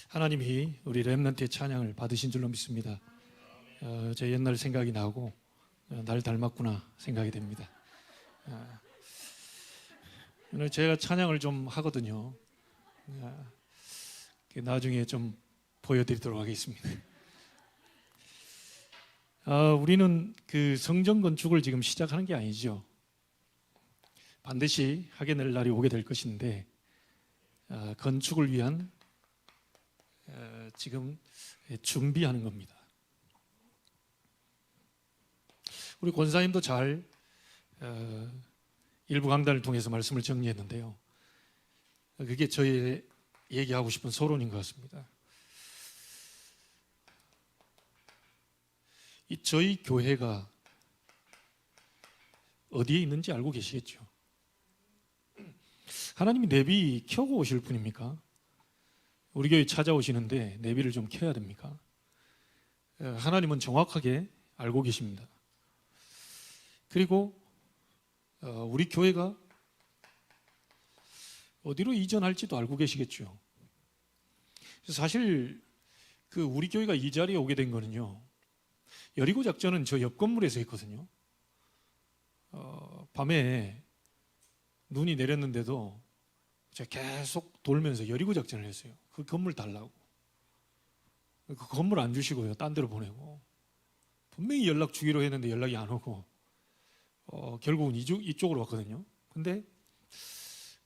하나님이 우리 렘넌트의 찬양을 받으신 줄로 믿습니다. 제 옛날 생각이 나고 날 닮았구나 생각이 됩니다. 오늘 제가 찬양을 좀 하거든요. 나중에 좀 보여드리도록 하겠습니다. 우리는 그 성전 건축을 지금 시작하는 게 아니죠. 반드시 하게 될 날이 오게 될 것인데 건축을 위한 지금 준비하는 겁니다. 우리 권사님도 잘 일부 강단을 통해서 말씀을 정리했는데요. 그게 저희 얘기하고 싶은 서론인 것 같습니다. 저희 교회가 어디에 있는지 알고 계시겠죠? 하나님이 내비 켜고 오실 분입니까? 우리 교회 찾아오시는데 내비를 좀 켜야 됩니까? 하나님은 정확하게 알고 계십니다. 그리고 우리 교회가 어디로 이전할지도 알고 계시겠죠. 사실 그 우리 교회가 이 자리에 오게 된 거는요, 여리고 작전은 저 옆 건물에서 했거든요. 밤에 눈이 내렸는데도 제가 계속 돌면서 여리고 작전을 했어요. 그 건물 달라고. 그 건물 안 주시고요, 딴 데로 보내고. 분명히 연락 주기로 했는데 연락이 안 오고, 결국은 이쪽으로 왔거든요. 근데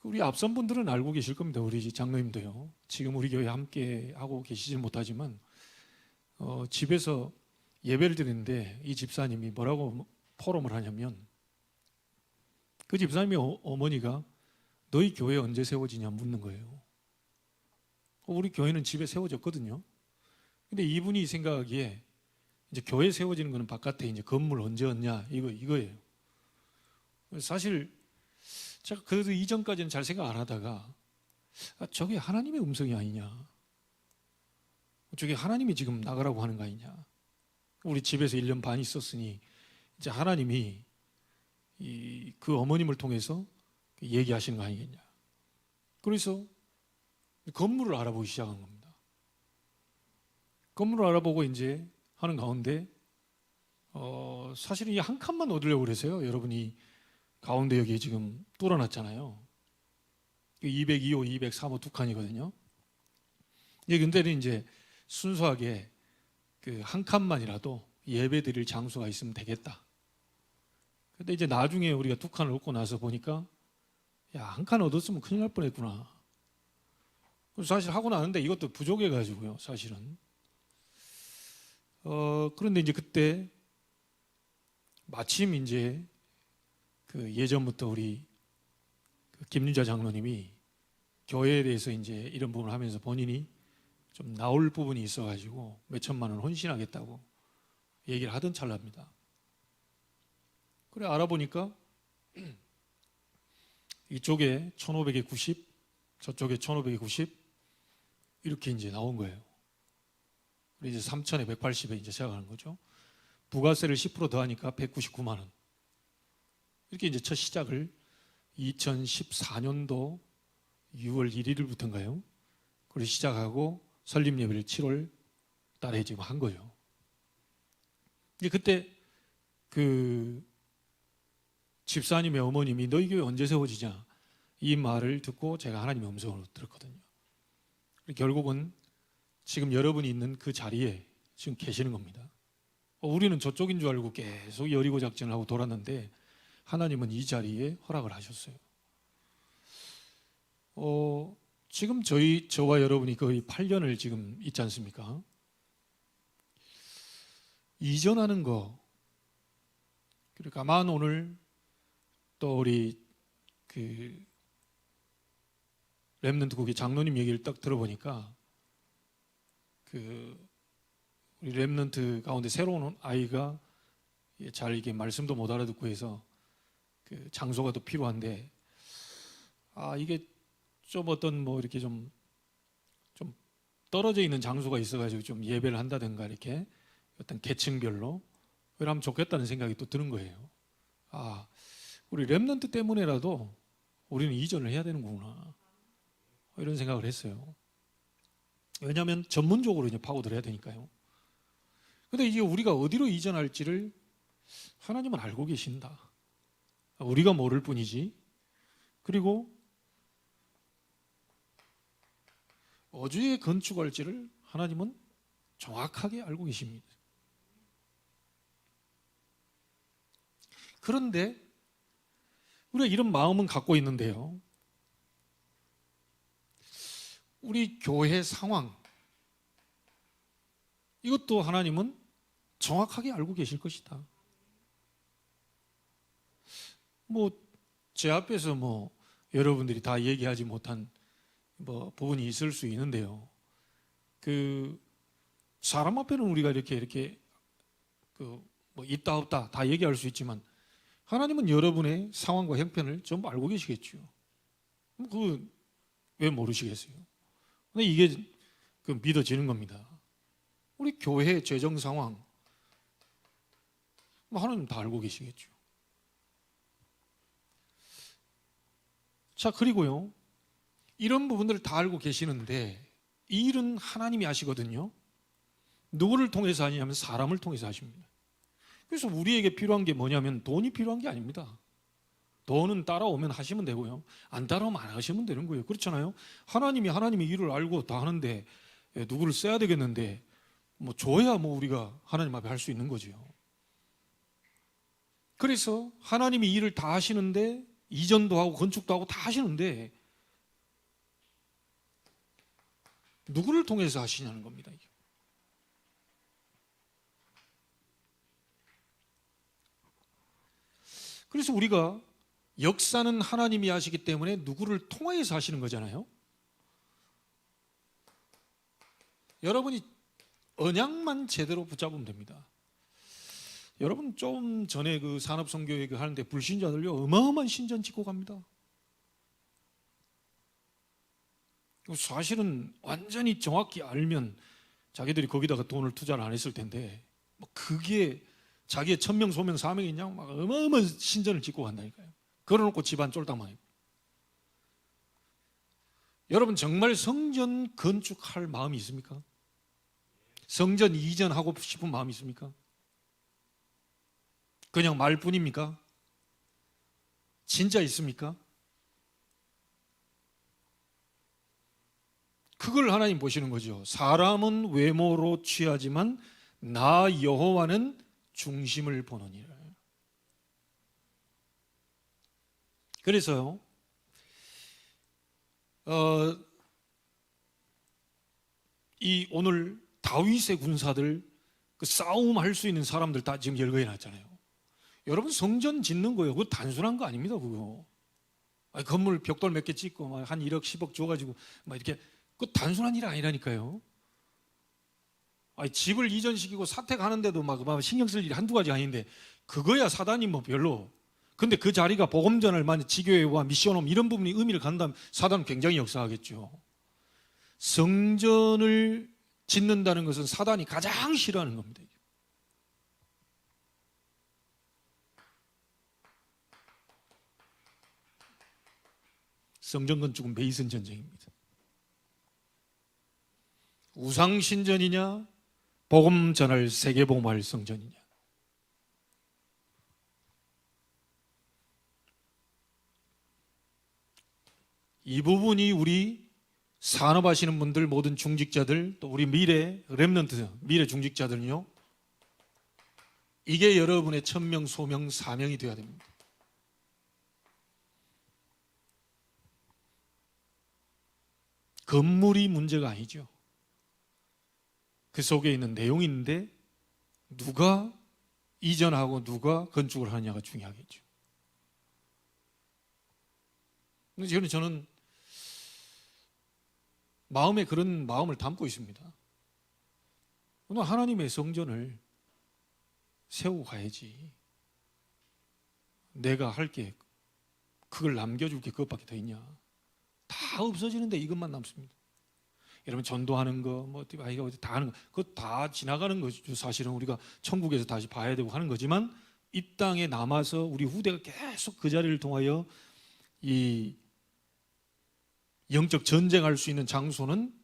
우리 앞선 분들은 알고 계실 겁니다. 우리 장로님도요. 지금 우리 교회 함께 하고 계시질 못하지만 집에서 예배를 드리는데 이 집사님이 뭐라고 포럼을 하냐면, 그 집사님의 어머니가 너희 교회 언제 세워지냐 묻는 거예요. 우리 교회는 집에 세워졌거든요. 근데 이분이 생각하기에 이제 교회 세워지는 거는 바깥에 이제 건물 언제 얻냐 이거예요. 사실 제가 그래도 이전까지는 잘 생각 안 하다가 저게 하나님의 음성이 아니냐, 저게 하나님이 지금 나가라고 하는 거 아니냐. 우리 집에서 1년 반 있었으니 이제 하나님이 그 어머님을 통해서 얘기하시는 거 아니겠냐. 그래서 건물을 알아보기 시작한 겁니다. 건물을 알아보고 이제 하는 가운데 사실은 이 한 칸만 얻으려고 그래서요. 여러분이 가운데 여기 지금 뚫어놨잖아요. 202호, 203호 두 칸이거든요. 근데는 이제 순수하게 그 한 칸만이라도 예배 드릴 장소가 있으면 되겠다. 근데 이제 나중에 우리가 두 칸을 얻고 나서 보니까 야, 한 칸 얻었으면 큰일 날 뻔했구나. 사실 하고 나는데 이것도 부족해가지고요, 사실은. 그런데 이제 그때 마침 이제 그 예전부터 우리 그 김윤자 장로님이 교회에 대해서 이제 이런 부분을 하면서 본인이 좀 나올 부분이 있어가지고 몇 천만 원 헌신하겠다고 얘기를 하던 찰나입니다. 그래 알아보니까 이쪽에 1500에 90, 저쪽에 1500에 90 이렇게 이제 나온 거예요. 이제 3000에 180에 이제 시작하는 거죠. 부가세를 10% 더하니까 199만 원. 이렇게 이제 첫 시작을 2014년도 6월 1일부터인가요? 그걸 시작하고 설립 예배를 7월 달에 지금 한 거예요. 이제 그때 그 집사님의 어머님이 너희 교회 언제 세워지냐 이 말을 듣고 제가 하나님의 음성으로 들었거든요. 결국은 지금 여러분이 있는 그 자리에 지금 계시는 겁니다. 우리는 저쪽인 줄 알고 계속 여리고 작전을 하고 돌았는데 하나님은 이 자리에 허락을 하셨어요. 지금 저와 여러분이 거의 8년을 지금 있지 않습니까? 이전하는 거, 그러니까 아마 오늘 또 우리 그 렘넌트 국의 장로님 얘기를 딱 들어보니까 그 우리 렘넌트 가운데 새로운 아이가 잘 이게 말씀도 못 알아듣고 해서 그 장소가 더 필요한데 이게 좀 어떤 뭐 이렇게 좀 떨어져 있는 장소가 있어가지고 좀 예배를 한다든가 이렇게 어떤 계층별로 그러면 좋겠다는 생각이 또 드는 거예요. 우리 렘넌트 때문에라도 우리는 이전을 해야 되는구나 이런 생각을 했어요. 왜냐하면 전문적으로 이제 파고들어야 되니까요. 근데 이제 우리가 어디로 이전할지를 하나님은 알고 계신다. 우리가 모를 뿐이지. 그리고 어디에 건축할지를 하나님은 정확하게 알고 계십니다. 그런데 우리가 이런 마음은 갖고 있는데요. 우리 교회 상황, 이것도 하나님은 정확하게 알고 계실 것이다. 제 앞에서 여러분들이 다 얘기하지 못한 부분이 있을 수 있는데요. 사람 앞에는 우리가 이렇게 있다 없다 다 얘기할 수 있지만 하나님은 여러분의 상황과 형편을 전부 알고 계시겠죠. 왜 모르시겠어요? 근데 이게 믿어지는 겁니다. 우리 교회 재정 상황, 하나님 다 알고 계시겠죠. 자, 그리고요, 이런 부분들을 다 알고 계시는데 이 일은 하나님이 하시거든요. 누구를 통해서 하냐면 사람을 통해서 하십니다. 그래서 우리에게 필요한 게 뭐냐면 돈이 필요한 게 아닙니다. 돈은 따라오면 하시면 되고요. 안 따라오면 안 하시면 되는 거예요. 그렇잖아요. 하나님이 일을 알고 다 하는데 누구를 써야 되겠는데 줘야 우리가 하나님 앞에 할 수 있는 거죠. 그래서 하나님이 일을 다 하시는데 이전도 하고 건축도 하고 다 하시는데 누구를 통해서 하시냐는 겁니다. 그래서 우리가 역사는 하나님이 하시기 때문에 누구를 통해서 하시는 거잖아요. 여러분이 언약만 제대로 붙잡으면 됩니다. 여러분 좀 전에 산업선교회 하는데 불신자들요 어마어마한 신전 짓고 갑니다. 사실은 완전히 정확히 알면 자기들이 거기다가 돈을 투자를 안 했을 텐데 그게 자기의 천명 소명 사명이 있냐고 막 어마어마한 신전을 짓고 간다니까요. 걸어놓고 집안 쫄딱망이고. 여러분 정말 성전 건축할 마음이 있습니까? 성전 이전하고 싶은 마음이 있습니까? 그냥 말뿐입니까? 진짜 있습니까? 그걸 하나님 보시는 거죠. 사람은 외모로 취하지만 나 여호와는 중심을 보느니라. 그래서요, 이 오늘 다윗의 군사들 싸움할 수 있는 사람들 다 지금 열거해 놨잖아요. 여러분 성전 짓는 거예요. 그거 단순한 거 아닙니다. 그거 건물 벽돌 몇 개 짓고 한 1억 10억 줘가지고 이렇게 그거 단순한 일 아니라니까요. 집을 이전시키고 사택 하는데도 신경 쓸 일이 한두 가지 아닌데 그거야 사단이 별로. 근데 그 자리가 복음 전할 만약 지교회와 미션홈 이런 부분이 의미를 갖는다면 사단은 굉장히 역사하겠죠. 성전을 짓는다는 것은 사단이 가장 싫어하는 겁니다. 성전 건축은 메이슨 전쟁입니다. 우상 신전이냐 복음 전할 세계복음할 성전이냐. 이 부분이 우리 산업하시는 분들 모든 중직자들 또 우리 미래 렘넌트 미래 중직자들은요 이게 여러분의 천명 소명 사명이 되어야 됩니다. 건물이 문제가 아니죠. 그 속에 있는 내용인데 누가 이전하고 누가 건축을 하느냐가 중요하겠죠. 그런데 저는 마음에 그런 마음을 담고 있습니다. 오늘 하나님의 성전을 세우고 가야지. 내가 할 게 그걸 남겨줄 게 그것밖에 더 있냐. 다 없어지는데 이것만 남습니다. 여러분 전도하는 거, 아이가 다 하는 거, 그거 다 지나가는 거죠. 사실은 우리가 천국에서 다시 봐야 되고 하는 거지만 이 땅에 남아서 우리 후대가 계속 그 자리를 통하여 이 영적 전쟁할 수 있는 장소는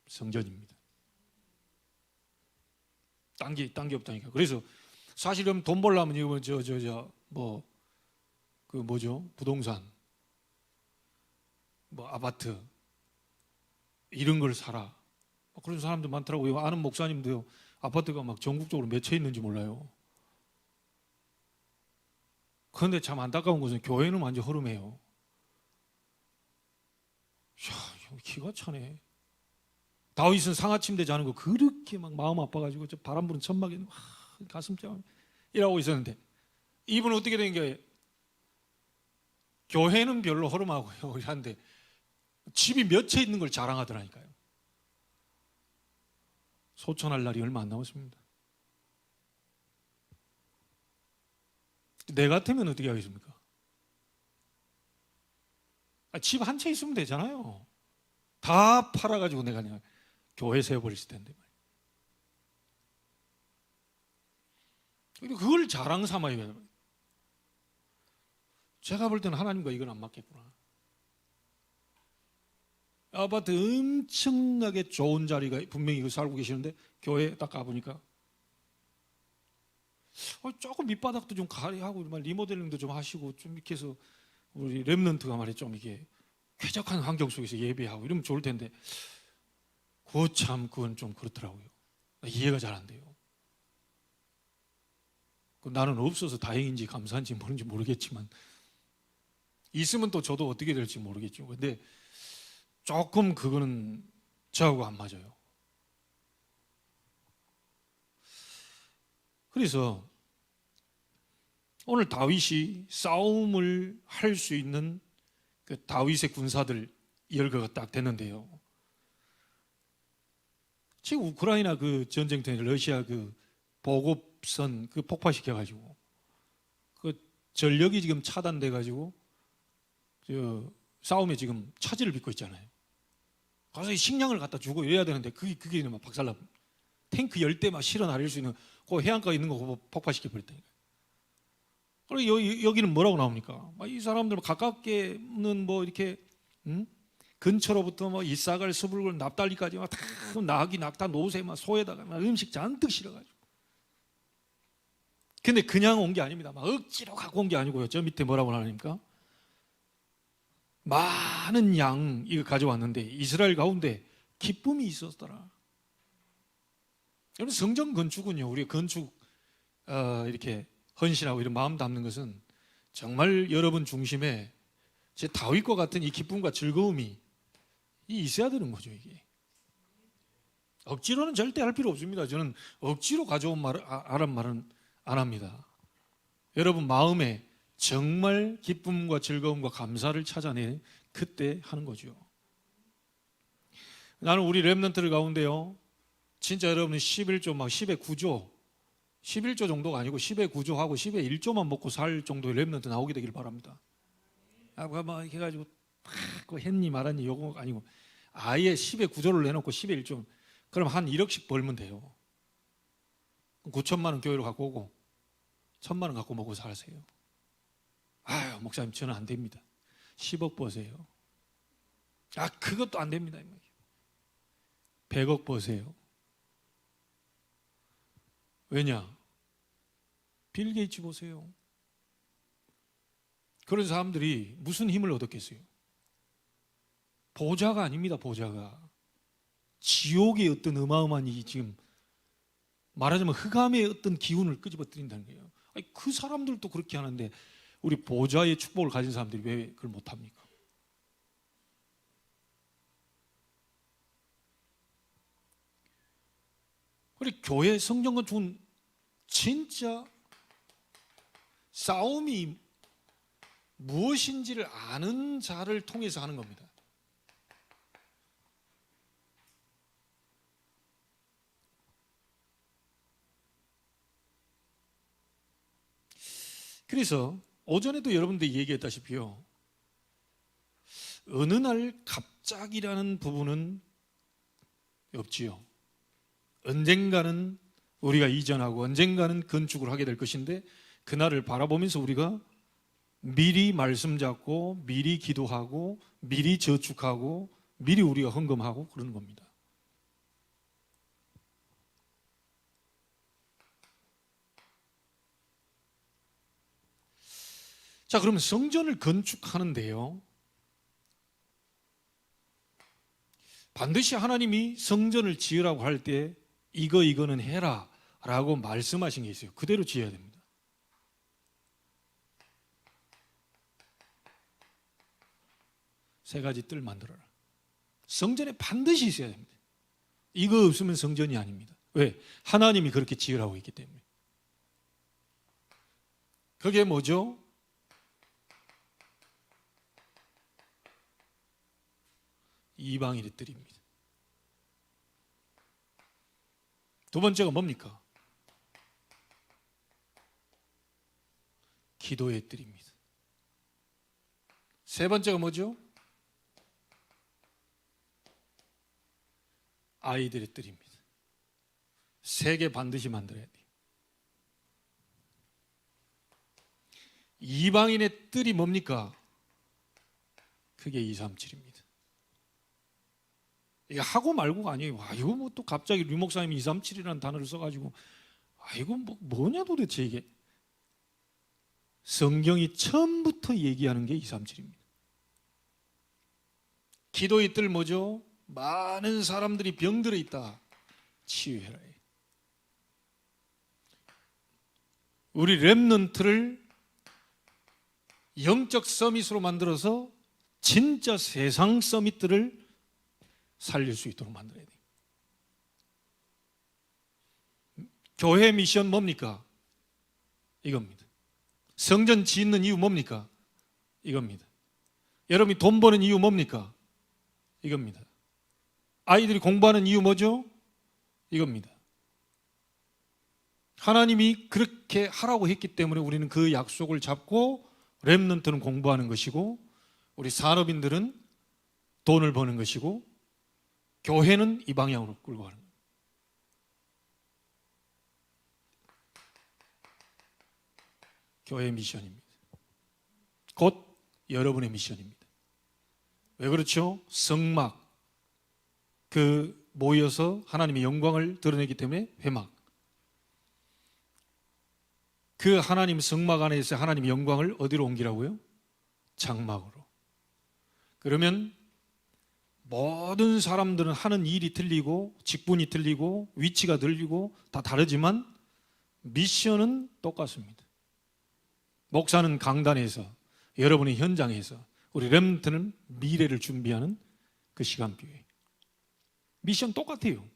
성전입니다. 딴 게 없다니까. 그래서 사실은 돈 벌려면 이거 부동산, 아파트 이런 걸 사라. 그런 사람들 많더라고요. 아는 목사님도요. 아파트가 막 전국적으로 몇 채 있는지 몰라요. 그런데 참 안타까운 것은 교회는 완전 허름해요. 이야, 기가 차네. 다윗은 상하침대 자는 거 그렇게 막 마음 아파가지고 저 바람 부는 천막에 가슴 짱 이라고 있었는데, 이분은 어떻게 된 게, 교회는 별로 허름하고요. 우리 한데 집이 몇 채 있는 걸 자랑하더라니까요. 소천할 날이 얼마 안 남았습니다. 내 같으면 어떻게 하겠습니까? 집 한 채 있으면 되잖아요. 다 팔아가지고 내가 그냥 교회 세워버렸을 텐데. 그걸 자랑 삼아요. 제가 볼 때는 하나님과 이건 안 맞겠구나. 아파트 엄청나게 좋은 자리가 분명히 살고 계시는데 교회 딱 가보니까 조금 밑바닥도 좀 가리하고 리모델링도 좀 하시고 좀 이렇게 해서 우리 렘넌트가 말이야 좀 이게 쾌적한 환경 속에서 예배하고 이러면 좋을 텐데, 그건 좀 그렇더라고요. 이해가 잘 안 돼요. 나는 없어서 다행인지 감사한지 모르는지 모르겠지만, 있으면 또 저도 어떻게 될지 모르겠죠. 근데 조금 그거는 저하고 안 맞아요. 그래서 오늘 다윗이 싸움을 할 수 있는 그 다윗의 군사들 열거가 딱 됐는데요. 지금 우크라이나 그 전쟁 때 러시아 그 보급선 그 폭파시켜가지고 그 전력이 지금 차단돼가지고 싸움에 지금 차질을 빚고 있잖아요. 가서 식량을 갖다 주고 이래야 되는데 그게 막 박살나. 탱크 10대 막 실어 나를 수 있는 그 해안가에 있는 거 폭파시켜 버렸다니까요. 그리고 여기는 뭐라고 나옵니까? 이 사람들 가깝게는 이렇게 근처로부터 이사갈, 수불굴, 납달리까지 다 나귀, 낙타, 노새, 소에다가 음식 잔뜩 실어가지고. 근데 그냥 온 게 아닙니다. 억지로 갖고 온 게 아니고요. 저 밑에 뭐라고 나옵니까? 많은 양 이거 가져왔는데 이스라엘 가운데 기쁨이 있었더라. 여러분, 성전 건축은요, 우리 건축 이렇게 헌신하고 이런 마음 담는 것은 정말 여러분 중심에 제 다윗과 같은 이 기쁨과 즐거움이 있어야 되는 거죠. 이게 억지로는 절대 할 필요 없습니다. 저는 억지로 가져온 말은 안 합니다. 여러분 마음에 정말 기쁨과 즐거움과 감사를 찾아내 그때 하는 거죠. 나는 우리 렘넌트들 가운데요, 진짜 여러분은 11조 10의 9조 11조 정도가 아니고 10의 9조하고 10의 1조만 먹고 살 정도의 렘넌트 나오게 되길 바랍니다. 막 해가지고 그 했니 말았니 요거 아니고 아예 10의 9조를 내놓고 10의 1조, 그럼 한 1억씩 벌면 돼요. 9천만 원 교회로 갖고 오고 1,000만 원 갖고 먹고 사세요. 아유 목사님 저는 안 됩니다. 10억 버세요. 그것도 안 됩니다. 100억 버세요. 왜냐? 빌 게이츠 보세요. 그런 사람들이 무슨 힘을 얻었겠어요? 보좌가 아닙니다. 보좌가 지옥의 어떤 어마어마한 지금 말하자면 흑암의 어떤 기운을 끄집어뜨린다는 거예요. 그 사람들도 그렇게 하는데 우리 보좌의 축복을 가진 사람들이 왜 그걸 못합니까? 그리고 교회 성전 건축은 진짜 싸움이 무엇인지를 아는 자를 통해서 하는 겁니다. 그래서 오전에도 여러분들이 얘기했다시피요, 어느 날 갑자기라는 부분은 없지요. 언젠가는 우리가 이전하고 언젠가는 건축을 하게 될 것인데, 그날을 바라보면서 우리가 미리 말씀 잡고 미리 기도하고 미리 저축하고 미리 우리가 헌금하고 그러는 겁니다. 자, 그러면 성전을 건축하는데요, 반드시 하나님이 성전을 지으라고 할 때 이거는 해라 라고 말씀하신 게 있어요. 그대로 지어야 됩니다. 세 가지 뜰 만들어라. 성전에 반드시 있어야 됩니다. 이거 없으면 성전이 아닙니다. 왜? 하나님이 그렇게 지으라고 했기 때문에. 그게 뭐죠? 이방인의 뜰입니다. 두 번째가 뭡니까? 기도의 뜰입니다. 세 번째가 뭐죠? 아이들의 뜰입니다. 세 개 반드시 만들어야 돼요. 이방인의 뜰이 뭡니까? 그게 237입니다. 이게 하고 말고가 아니에요. 이거 뭐 또 갑자기 류 목사님이 237이라는 단어를 써가지고 이거 뭐냐 도대체 이게. 성경이 처음부터 얘기하는 게 237입니다. 기도의 뜰 뭐죠? 많은 사람들이 병들어 있다. 치유해라. 우리 렘넌트를 영적 서밋으로 만들어서 진짜 세상 서밋들을 살릴 수 있도록 만들어야 돼요. 교회 미션 뭡니까? 이겁니다. 성전 짓는 이유 뭡니까? 이겁니다. 여러분이 돈 버는 이유 뭡니까? 이겁니다. 아이들이 공부하는 이유 뭐죠? 이겁니다. 하나님이 그렇게 하라고 했기 때문에 우리는 그 약속을 잡고 렘넌트는 공부하는 것이고 우리 산업인들은 돈을 버는 것이고 교회는 이 방향으로 끌고 가는 거예요. 교회의 미션입니다. 곧 여러분의 미션입니다. 왜 그렇죠? 성막, 모여서 하나님의 영광을 드러내기 때문에 회막. 그 하나님 성막 안에서 하나님의 영광을 어디로 옮기라고요? 장막으로. 그러면 모든 사람들은 하는 일이 틀리고 직분이 틀리고 위치가 틀리고 다 다르지만 미션은 똑같습니다. 목사는 강단에서, 여러분의 현장에서, 우리 렘넌트는 미래를 준비하는 그 시간표에 미션 똑같아요.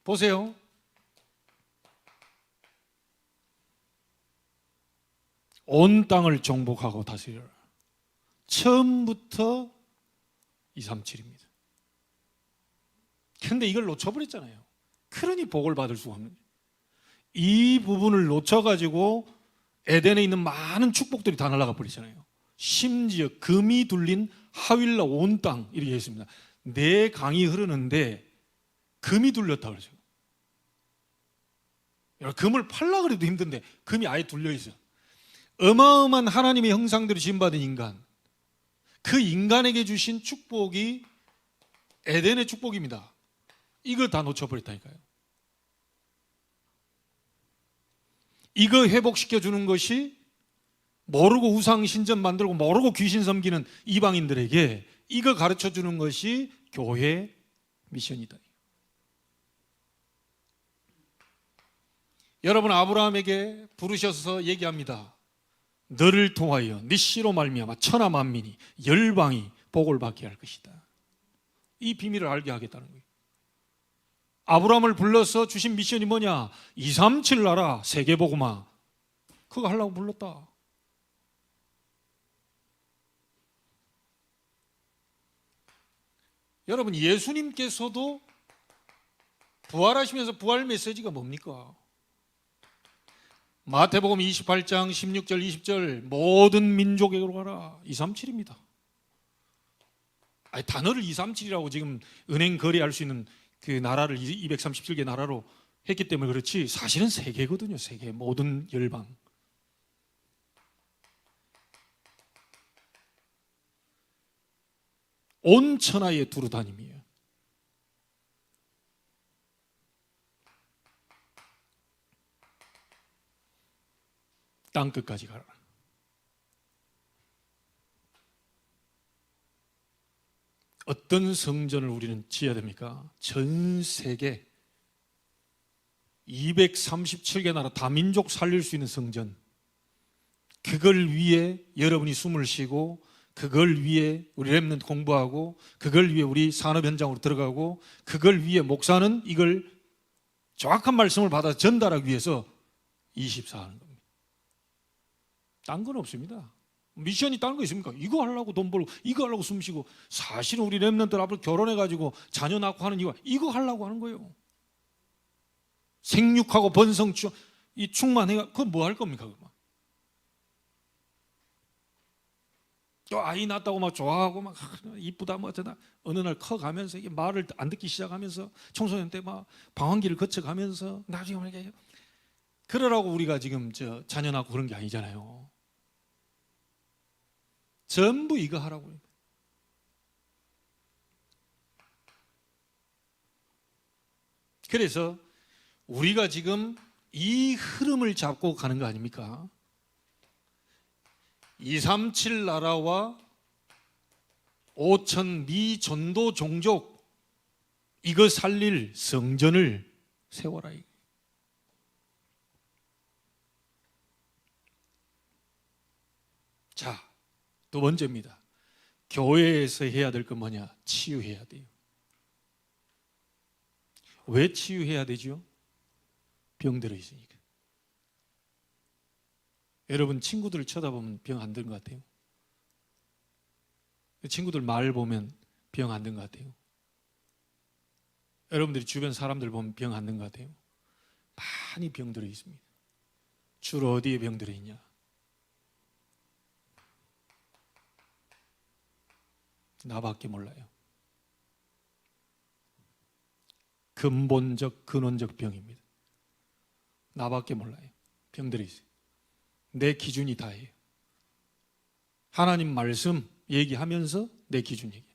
보세요. 온 땅을 정복하고 다스리라. 처음부터 237입니다. 그런데 이걸 놓쳐버렸잖아요. 그러니 복을 받을 수가 없는 거예요. 이 부분을 놓쳐가지고 에덴에 있는 많은 축복들이 다 날아가 버리잖아요. 심지어 금이 둘린 하윌라 온 땅 이렇게 했습니다. 네 강이 흐르는데 금이 둘렸다 그러죠. 금을 팔라 그래도 힘든데 금이 아예 둘려 있어요. 어마어마한 하나님의 형상대로 지음받은 인간, 그 인간에게 주신 축복이 에덴의 축복입니다. 이걸 다 놓쳐버렸다니까요. 이거 회복시켜 주는 것이 모르고 우상 신전 만들고 모르고 귀신 섬기는 이방인들에게 이거 가르쳐 주는 것이 교회 미션이다. 여러분, 아브라함에게 부르셔서 얘기합니다. 너를 통하여 네 씨로 말미암아 천하 만민이 열방이 복을 받게 할 것이다. 이 비밀을 알게 하겠다는 거예요. 아브라함을 불러서 주신 미션이 뭐냐? 237 나라 세계복음화. 그거 하려고 불렀다. 여러분, 예수님께서도 부활하시면서 부활 메시지가 뭡니까? 마태복음 28장 16절 20절 모든 민족에게로 가라. 237입니다. 아니, 단어를 237이라고 지금 은행 거래할 수 있는 그 나라를 237개 나라로 했기 때문에 그렇지 사실은 세계거든요. 세계 모든 열방. 온 천하에 두루 다님이에요. 땅끝까지 가라. 어떤 성전을 우리는 지어야 됩니까? 전 세계 237개 나라 다민족 살릴 수 있는 성전, 그걸 위해 여러분이 숨을 쉬고, 그걸 위해 우리 렘넌트 공부하고, 그걸 위해 우리 산업 현장으로 들어가고, 그걸 위해 목사는 이걸 정확한 말씀을 받아 전달하기 위해서 24하는 겁니다. 딴 건 없습니다. 미션이 다른 거 있습니까? 이거 하려고 돈 벌고, 이거 하려고 숨 쉬고. 사실은 우리 렘넌트들 앞으로 결혼해가지고 자녀 낳고 하는 이거 하려고 하는 거예요. 생육하고 번성 이 충만해가 그건 뭐 할 겁니까? 그만. 또 아이 낳았다고 막 좋아하고 막 이쁘다 뭐 어쩌다 어느 날 커가면서 이게 말을 안 듣기 시작하면서 청소년 때 막 방황기를 거쳐가면서 나중에 말이에요. 그러라고 우리가 지금 자녀 낳고 그런 게 아니잖아요. 전부 이거 하라고요. 그래서 우리가 지금 이 흐름을 잡고 가는 거 아닙니까? 237 나라와 5천 미 전도 종족, 이거 살릴 성전을 세워라. 자, 두 번째입니다. 교회에서 해야 될 건 뭐냐? 치유해야 돼요. 왜 치유해야 되죠? 병들어 있으니까. 여러분 친구들을 쳐다보면 병 안 든 것 같아요? 친구들 말 보면 병 안 든 것 같아요? 여러분들이 주변 사람들 보면 병 안 든 것 같아요? 많이 병들어 있습니다. 주로 어디에 병들어 있냐? 나밖에 몰라요. 근본적 근원적 병입니다. 나밖에 몰라요. 병들어 있어요. 내 기준이 다예요. 하나님 말씀 얘기하면서 내 기준 얘기.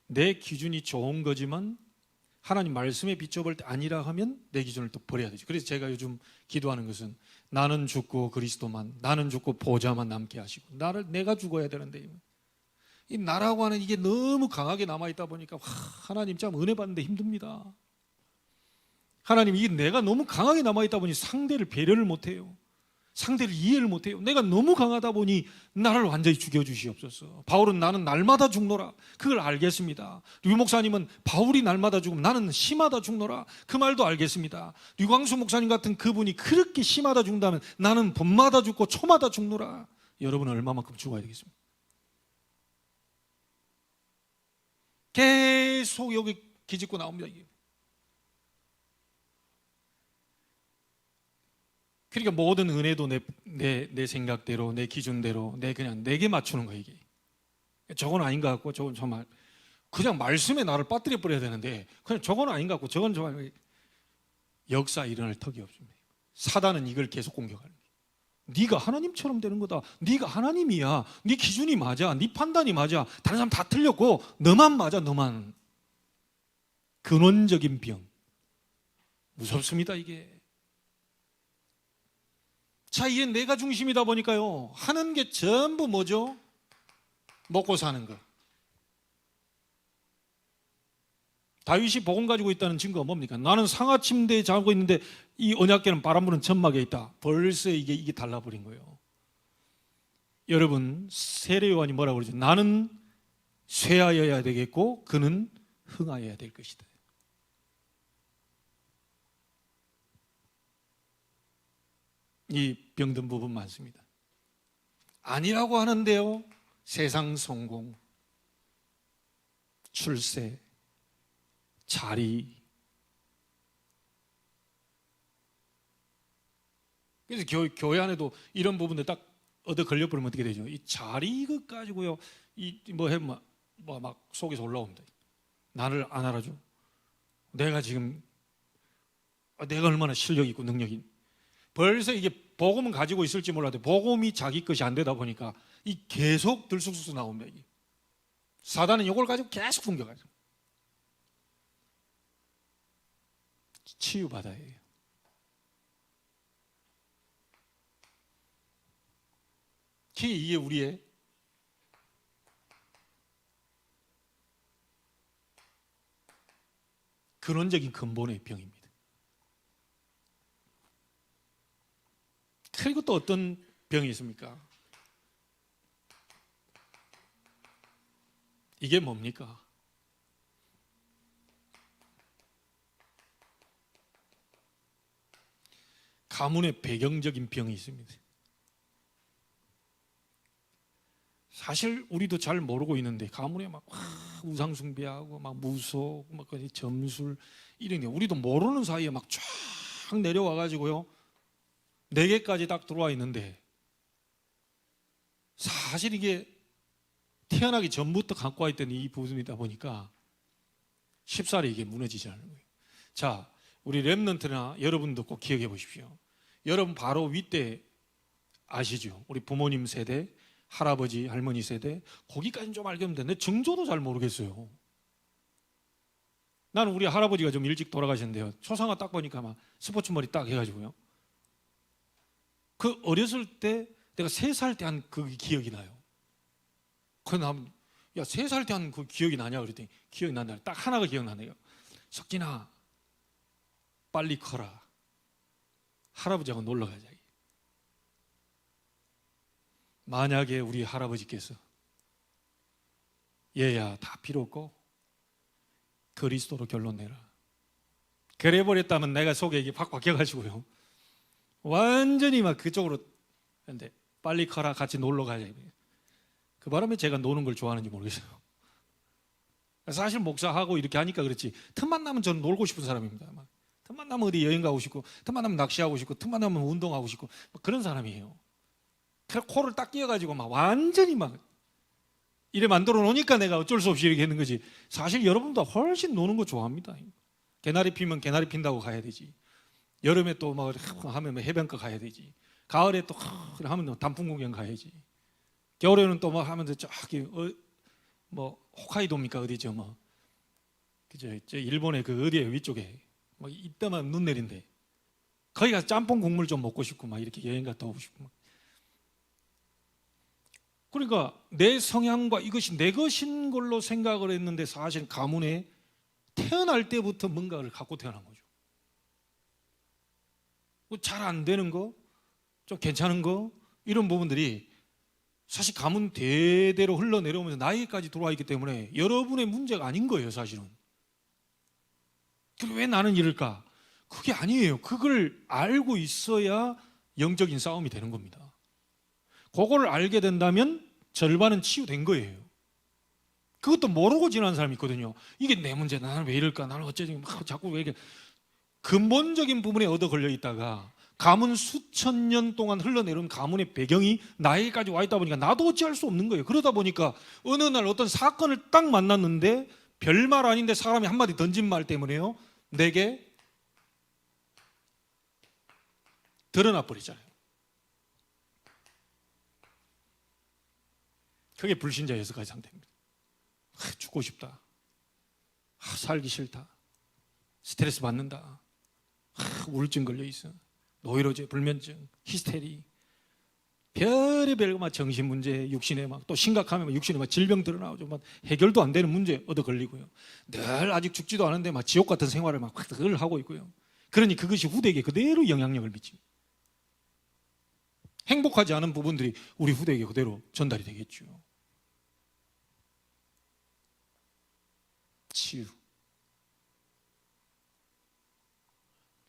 내 기준이 좋은 거지만 하나님 말씀에 비춰볼 때 아니라 하면 내 기준을 또 버려야 되죠. 그래서 제가 요즘 기도하는 것은 나는 죽고 그리스도만, 나는 죽고 보좌만 남게 하시고, 내가 죽어야 되는데 이 나라고 하는 이게 너무 강하게 남아있다 보니까 하나님 참 은혜 받는데 힘듭니다. 하나님 이게 내가 너무 강하게 남아있다 보니 상대를 배려를 못해요. 상대를 이해를 못해요. 내가 너무 강하다 보니 나를 완전히 죽여주시옵소서. 바울은 나는 날마다 죽노라. 그걸 알겠습니다. 류 목사님은 바울이 날마다 죽으면 나는 심하다 죽노라. 그 말도 알겠습니다. 류광수 목사님 같은 그분이 그렇게 심하다 죽는다면 나는 밤마다 죽고 초마다 죽노라. 여러분은 얼마만큼 죽어야 되겠습니까? 계속 여기 기짓고 나옵니다. 이게. 그러니까 모든 은혜도 내 생각대로, 내 기준대로, 그냥 내게 맞추는 거예요, 이게. 저건 아닌 것 같고, 저건 정말. 그냥 말씀에 나를 빠뜨려 버려야 되는데, 그냥 저건 아닌 것 같고, 저건 정말. 역사 일어날 턱이 없습니다. 사단은 이걸 계속 공격하는 거예요. 네가 하나님처럼 되는 거다. 네가 하나님이야. 네 기준이 맞아. 네 판단이 맞아. 다른 사람 다 틀렸고, 너만 맞아, 너만. 근원적인 병. 무섭습니다, 이게. 자, 이게 내가 중심이다 보니까요, 하는 게 전부 뭐죠? 먹고 사는 거. 다윗이 복음 가지고 있다는 증거가 뭡니까? 나는 상하 침대에 자고 있는데 이 언약궤는 바람 부는 천막에 있다. 벌써 이게 달라버린 거예요. 여러분, 세례 요한이 뭐라고 그러죠? 나는 쇠하여야 되겠고 그는 흥하여야 될 것이다. 이 병든 부분 많습니다. 아니라고 하는데요, 세상 성공, 출세, 자리. 그래서 교회 안에도 이런 부분들 딱 얻어 걸려버리면 어떻게 되죠? 이 자리 이것 가지고요, 막 속에서 올라옵니다. 나를 안 알아줘. 내가 얼마나 실력이 있고 능력이 있고. 벌써 이게 복음은 가지고 있을지 몰라도 복음이 자기 것이 안 되다 보니까 이 계속 들쑥쑥 나옵니다. 이게. 사단은 이걸 가지고 계속 공격하죠. 치유받아야 해요. 이게 우리의 근원적인 근본의 병입니다. 그리고 또 어떤 병이 있습니까? 이게 뭡니까? 가문의 배경적인 병이 있습니다. 사실 우리도 잘 모르고 있는데 가문에 막 우상 숭배하고 막 무속, 막 점술 이런 게 우리도 모르는 사이에 막 쫙 내려와 가지고요 4개까지 딱 들어와 있는데 사실 이게 태어나기 전부터 갖고 와 있던 이 부분이다 보니까 쉽사리 이게 무너지지 않는 거예요. 자, 우리 렘넌트나 여러분도 꼭 기억해 보십시오. 여러분 바로 윗대 아시죠? 우리 부모님 세대, 할아버지, 할머니 세대, 거기까지는 좀 알겠는데 내 정조도 잘 모르겠어요. 나는 우리 할아버지가 좀 일찍 돌아가셨는데요. 초상화 딱 보니까 막 스포츠 머리 딱 해가지고요. 그 어렸을 때 내가 3살 때 한 그 기억이 나요. 그래서 야, 3살 때 한 그 기억이 나냐 그랬더니 기억이 난다. 딱 하나가 기억나네요. 석진아, 빨리 커라. 할아버지하고 놀러 가자. 만약에 우리 할아버지께서 얘야 다 필요 없고 그리스도로 결론 내라. 그래 버렸다면 내가 속에 이게 확 바뀌어가지고요. 완전히 막 그쪽으로. 근데 빨리 커라, 같이 놀러 가자. 그 바람에 제가 노는 걸 좋아하는지 모르겠어요. 사실 목사하고 이렇게 하니까 그렇지 틈만 나면 저는 놀고 싶은 사람입니다. 막 틈만 나면 어디 여행 가고 싶고 틈만 나면 낚시하고 싶고 틈만 나면 운동하고 싶고 그런 사람이에요. 그래서 코를 딱 끼워가지고 막 완전히 막 이래 만들어 놓으니까 내가 어쩔 수 없이 이렇게 했는 거지. 사실 여러분보다 훨씬 노는 거 좋아합니다. 개나리 피면 개나리 핀다고 가야 되지. 여름에 또 막 하면 해변가 가야 되지. 가을에 또 하면 단풍 구경 가야지. 겨울에는 또 막 하면서 저기 뭐 홋카이도입니까 어디죠 뭐 그죠? 일본의 그 어디에 위쪽에 막 이따만 눈 내린대. 거기 가서 짬뽕 국물 좀 먹고 싶고 막 이렇게 여행 갔다 오고 싶고 막. 그러니까 내 성향과 이것이 내 것인 걸로 생각을 했는데 사실 가문에 태어날 때부터 뭔가를 갖고 태어난 거죠. 잘 안 되는 거, 좀 괜찮은 거 이런 부분들이 사실 가문 대대로 흘러내려오면서 나에게까지 들어와 있기 때문에 여러분의 문제가 아닌 거예요 사실은. 그럼 왜 나는 이럴까? 그게 아니에요. 그걸 알고 있어야 영적인 싸움이 되는 겁니다. 그거를 알게 된다면 절반은 치유된 거예요. 그것도 모르고 지나는 사람이 있거든요. 이게 내 문제다. 나는 왜 이럴까? 나는 어쩌지? 막 자꾸 왜 이렇게 근본적인 부분에 얻어 걸려 있다가 가문 수천 년 동안 흘러내려온 가문의 배경이 나에게까지 와 있다 보니까 나도 어찌할 수 없는 거예요. 그러다 보니까 어느 날 어떤 사건을 딱 만났는데 별말 아닌데 사람이 한마디 던진 말 때문에요 내게 드러나 버리잖아요. 그게 불신자 6가지 상태입니다. 죽고 싶다. 살기 싫다. 스트레스 받는다. 우울증 걸려 있어. 노이로제, 불면증, 히스테리, 별의별 막 정신 문제, 육신에 막 또 심각하면 막 육신에 막 질병 드러나오죠. 막 해결도 안 되는 문제 얻어 걸리고요. 늘 아직 죽지도 않은데 막 지옥 같은 생활을 막 늘 하고 있고요. 그러니 그것이 후대에게 그대로 영향력을 미칩니다. 행복하지 않은 부분들이 우리 후대에게 그대로 전달이 되겠죠. 치유.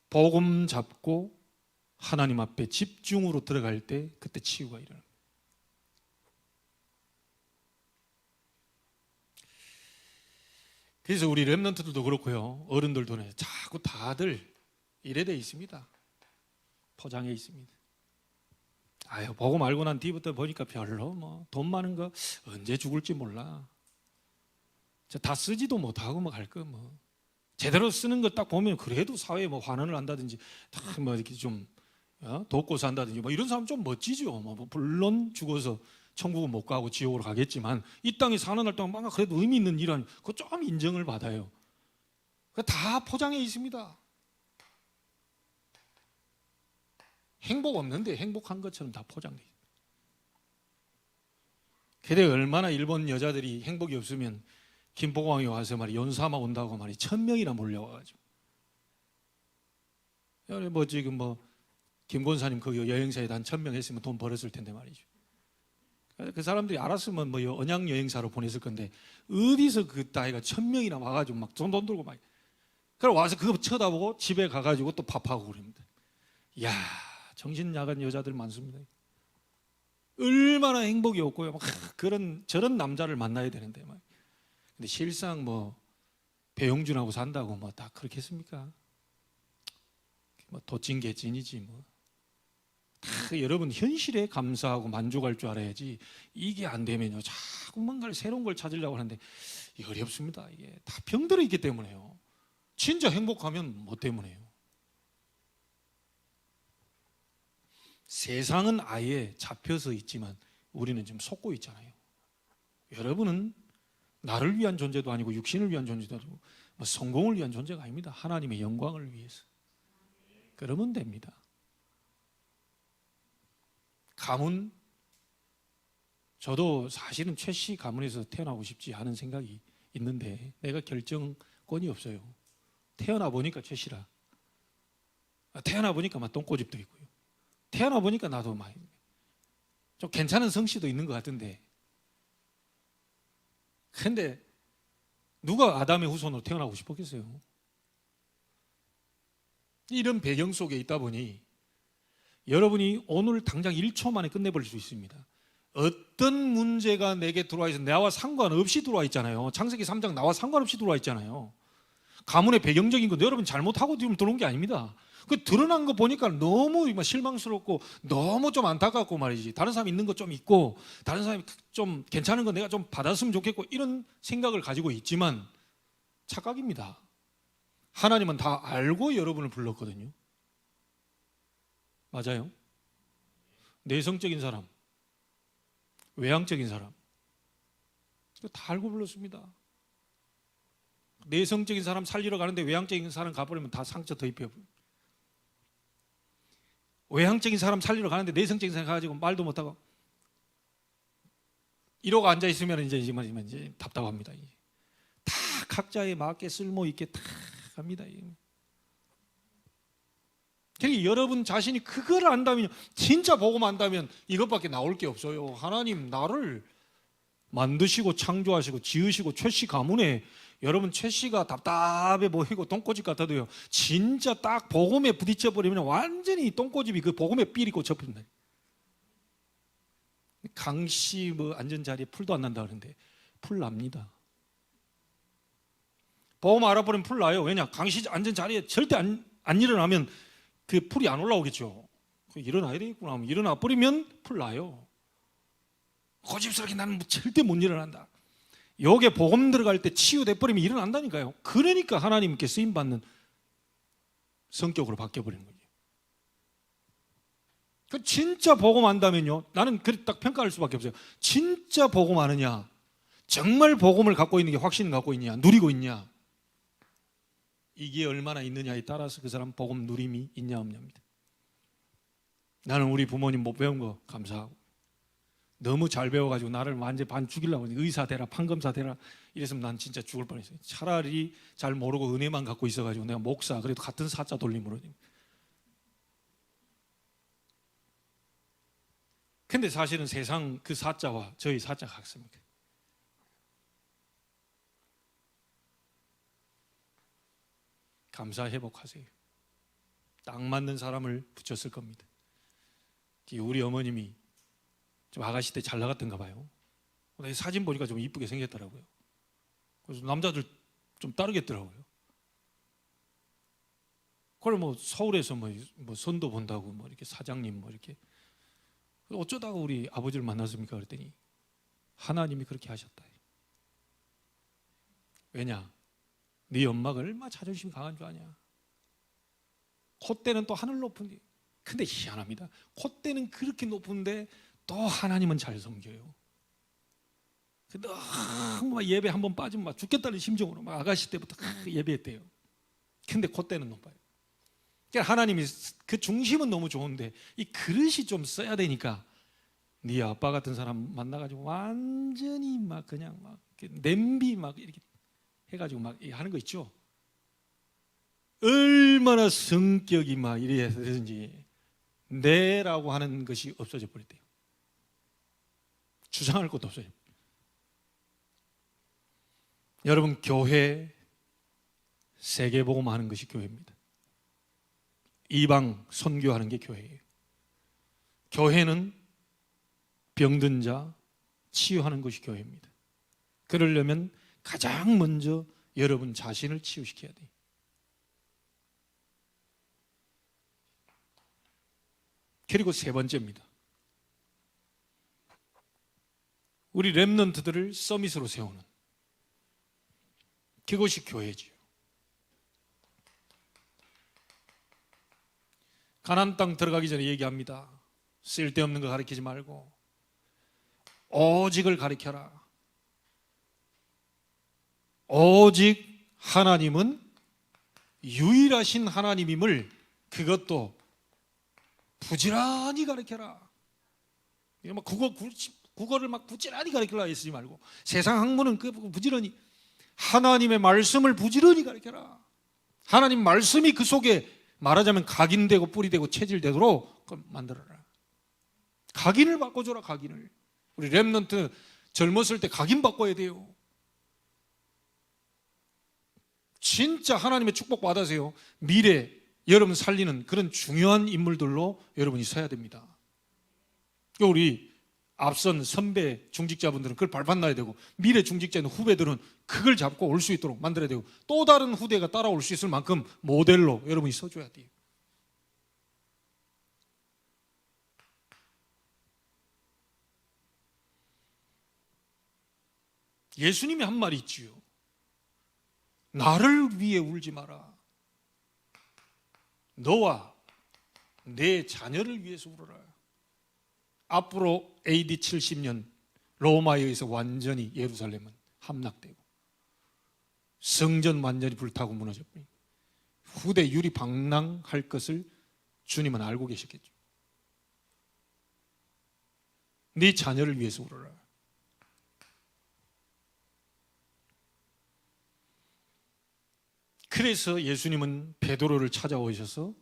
복음 잡고 하나님 앞에 집중으로 들어갈 때 그때 치유가 일어납니다. 그래서 우리 렘넌트들도 그렇고요. 어른들도 자꾸 다들 이래 돼 있습니다. 포장해 있습니다. 아유, 복음 알고 난 뒤부터 보니까 별로 뭐 돈 많은 거 언제 죽을지 몰라. 다 쓰지도 못하고 뭐 갈 거 뭐. 제대로 쓰는 거 딱 보면 그래도 사회에 뭐 환원을 한다든지 다 뭐 이렇게 좀 돕고 산다든지 뭐 이런 사람 좀 멋지죠. 뭐 물론 죽어서 천국은 못 가고 지옥으로 가겠지만 이 땅에 사는 날 동안 뭔가 그래도 의미 있는 일은 그거 좀 인정을 받아요. 다 포장해 있습니다. 행복 없는데 행복한 것처럼 다 포장돼 있어요. 그때 얼마나 일본 여자들이 행복이 없으면 김포공항에 와서 말이 연수하마 온다고 말이 1,000명이나 몰려와가지고 뭐 지금 뭐 김권사님 거기 여행사에다 한 1,000명 했으면 돈 벌었을 텐데 말이죠. 그 사람들이 알았으면 뭐 언양 여행사로 보냈을 건데 어디서 그 따위가 1,000명이나 와가지고 막 돈 들고 막 그래 와서 그거 쳐다보고 집에 가가지고 또 밥하고 그럽니다. 이야 정신 나간 여자들 많습니다. 얼마나 행복이 없고요. 막 그런 저런 남자를 만나야 되는데 막. 근데 실상 뭐 배용준하고 산다고 뭐 다 그렇겠습니까? 뭐 도찐 개찐이지 뭐. 다 여러분 현실에 감사하고 만족할 줄 알아야지. 이게 안 되면요 자꾸 뭔가를 새로운 걸 찾으려고 하는데 이게 어렵습니다. 이게 다 병들어 있기 때문에요. 진짜 행복하면 뭐 때문에요? 세상은 아예 잡혀서 있지만 우리는 지금 속고 있잖아요. 여러분은 나를 위한 존재도 아니고 육신을 위한 존재도 아니고 뭐 성공을 위한 존재가 아닙니다. 하나님의 영광을 위해서. 그러면 됩니다. 가문, 저도 사실은 최씨 가문에서 태어나고 싶지 않은 생각이 있는데 내가 결정권이 없어요. 태어나 보니까 최씨라. 태어나 보니까 막 똥꼬집도 있고요. 태어나 보니까 나도 막 좀 괜찮은 성씨도 있는 것 같은데 근데 누가 아담의 후손으로 태어나고 싶었겠어요? 이런 배경 속에 있다 보니 여러분이 오늘 당장 1초 만에 끝내버릴 수 있습니다. 어떤 문제가 내게 들어와 있어 나와 상관없이 들어와 있잖아요. 창세기 3장 나와 상관없이 들어와 있잖아요. 가문의 배경적인 거 여러분 잘못하고 지금 들어온 게 아닙니다. 그 드러난 거 보니까 너무 실망스럽고 너무 좀 안타깝고 말이지. 다른 사람 있는 거 좀 있고 다른 사람이 좀 괜찮은 거 내가 좀 받았으면 좋겠고 이런 생각을 가지고 있지만 착각입니다. 하나님은 다 알고 여러분을 불렀거든요. 맞아요? 내성적인 사람, 외향적인 사람 다 알고 불렀습니다. 내성적인 사람 살리러 가는데 외향적인 사람 가버리면 다 상처 더 입혀버려요. 외향적인 사람 살리러 가는데 내성적인 사람 가가지고 말도 못하고 이러고 앉아있으면 이제 답답합니다. 다 각자에 맞게 쓸모 있게 다 합니다. 그러니까 여러분 자신이 그걸 안다면 진짜 복음 안다면 이것밖에 나올 게 없어요. 하나님 나를 만드시고 창조하시고 지으시고 최씨 가문에 여러분 최씨가 답답해 보이고 똥꼬집 같아도요 진짜 딱 복음에 부딪혀 버리면 완전히 똥꼬집이 그 복음에 삐리고 접힌다. 강씨 뭐 앉은 자리에 풀도 안 난다 그러는데 풀 납니다. 복음 알아버리면 풀 나요. 왜냐 강씨 앉은 자리에 절대 안 일어나면 그 풀이 안 올라오겠죠. 일어나야 되겠구나 하면 일어나 버리면 풀 나요. 고집스럽게 나는 절대 못 일어난다. 여기에 복음 들어갈 때 치유돼 버리면 일어난다니까요. 그러니까 하나님께 쓰임받는 성격으로 바뀌어버리는 거예요. 그 진짜 복음 안다면요 나는 그렇게 딱 평가할 수밖에 없어요. 진짜 복음 아느냐, 정말 복음을 갖고 있는 게 확신을 갖고 있냐, 누리고 있냐, 이게 얼마나 있느냐에 따라서 그 사람 복음 누림이 있냐 없냐입니다. 나는 우리 부모님 못 배운 거 감사하고 너무 잘 배워가지고 나를 완전 반 죽이려고 의사 되라 판검사 되라 이랬으면 난 진짜 죽을 뻔했어요. 차라리 잘 모르고 은혜만 갖고 있어가지고 내가 목사 그래도 같은 사자 돌림으로. 근데 사실은 세상 그 사자와 저희 사자가 같습니까? 감사 회복하세요. 딱 맞는 사람을 붙였을 겁니다. 우리 어머님이 좀 아가씨 때 잘 나갔던가 봐요. 사진 보니까 좀 이쁘게 생겼더라고요. 그래서 남자들 좀 따르겠더라고요. 그걸 뭐 서울에서 뭐 선도 본다고 뭐 이렇게 사장님 뭐 이렇게 어쩌다가 우리 아버지를 만났습니까? 그랬더니 하나님이 그렇게 하셨다. 왜냐? 네 엄마가 얼마나 자존심 강한 줄 아냐? 콧대는 또 하늘 높은데, 근데 희한합니다. 콧대는 그렇게 높은데 또 하나님은 잘 섬겨요. 너무 예배 한번 빠지면 막 죽겠다는 심정으로 막 아가씨 때부터 예배했대요. 근데 콧대는 높아요. 그러니까 하나님이 그 중심은 너무 좋은데 이 그릇이 좀 써야 되니까 네 아빠 같은 사람 만나가지고 완전히 막 그냥 막 냄비 막 이렇게 해가지고 막 하는 거 있죠. 얼마나 성격이 막 이래야 되든지 내라고 하는 것이 없어져 버렸대요. 주장할 것도 없어요. 여러분, 교회 세계복음 하는 것이 교회입니다. 이방 선교하는 게 교회예요. 교회는 병든 자 치유하는 것이 교회입니다. 그러려면 가장 먼저 여러분 자신을 치유시켜야 돼요. 그리고 세 번째입니다. 우리 렘넌트들을 서밋으로 세우는 그것이 교회지요. 가나안 땅 들어가기 전에 얘기합니다. 쓸데없는 거 가르치지 말고 오직을 가르쳐라. 오직 하나님은 유일하신 하나님임을 그것도 부지런히 가르쳐라. 막 국어를 막 부지런히 가르치려 했지 말고 세상 학문은 그 부지런히 하나님의 말씀을 부지런히 가르쳐라. 하나님 말씀이 그 속에 말하자면 각인되고 뿌리되고 체질되도록 만들어라. 각인을 바꿔줘라. 각인을. 우리 렘넌트 젊었을 때 각인 바꿔야 돼요. 진짜 하나님의 축복 받으세요. 미래 여러분 살리는 그런 중요한 인물들로 여러분이 서야 됩니다. 우리 앞선 선배 중직자분들은 그걸 발판놔야 되고 미래 중직자 있는 후배들은 그걸 잡고 올 수 있도록 만들어야 되고 또 다른 후대가 따라올 수 있을 만큼 모델로 여러분이 서줘야 돼요. 예수님이 한 말이 있지요. 나를 위해 울지 마라. 너와 내 자녀를 위해서 울어라. 앞으로 AD 70년 로마에 의해서 완전히 예루살렘은 함락되고 성전 완전히 불타고 무너져버리고 후대 유리 방랑할 것을 주님은 알고 계셨겠죠. 네 자녀를 위해서 울어라. 그래서 예수님은 베드로를 찾아오셔서